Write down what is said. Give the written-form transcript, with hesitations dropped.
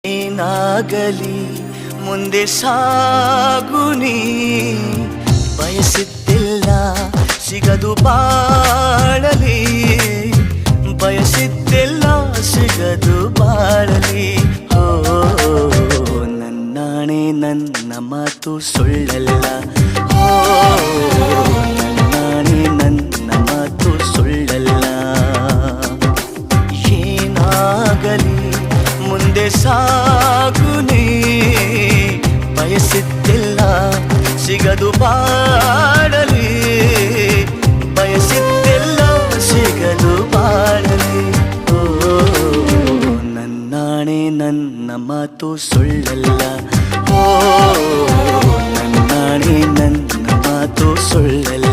ಏನಾಗಲಿ ಮುಂದೆ ಸಾಗುನಿ, ಬಯಸಿದ್ದಿಲ್ಲ ಸಿಗದು ಬಾಳಲಿ, ಬಯಸಿದ್ದಿಲ್ಲ ಸಿಗದು ಬಾಳಲಿ. ಓ ನನ್ನಾಣೆ ನನ್ನ ಮಾತು ಸುಳ್ಳಲ್ಲ, ಓ ನನ್ನಾಣೆ ನನ್ನ ಮಾತು ಸುಳ್ಳಲ್ಲ. ಏನಾಗಲಿ ಮುಂದೆ ಸಾಗುನಿ, ಬಯಸಿದ್ದಿಲ್ಲ ಸಿಗದು ಬಾಳಲಿ, ಬಯಸಿದ್ದಿಲ್ಲ ಸಿಗದು ಬಾಳಲಿ. ಓ ನನ್ನಾಣೆ ನನ್ನ ಮಾತು ಸುಳ್ಳಲ್ಲ, ಓ ನನ್ನಾಣೆ ನನ್ನ ಮಾತು ಸುಳ್ಳಲ್ಲ.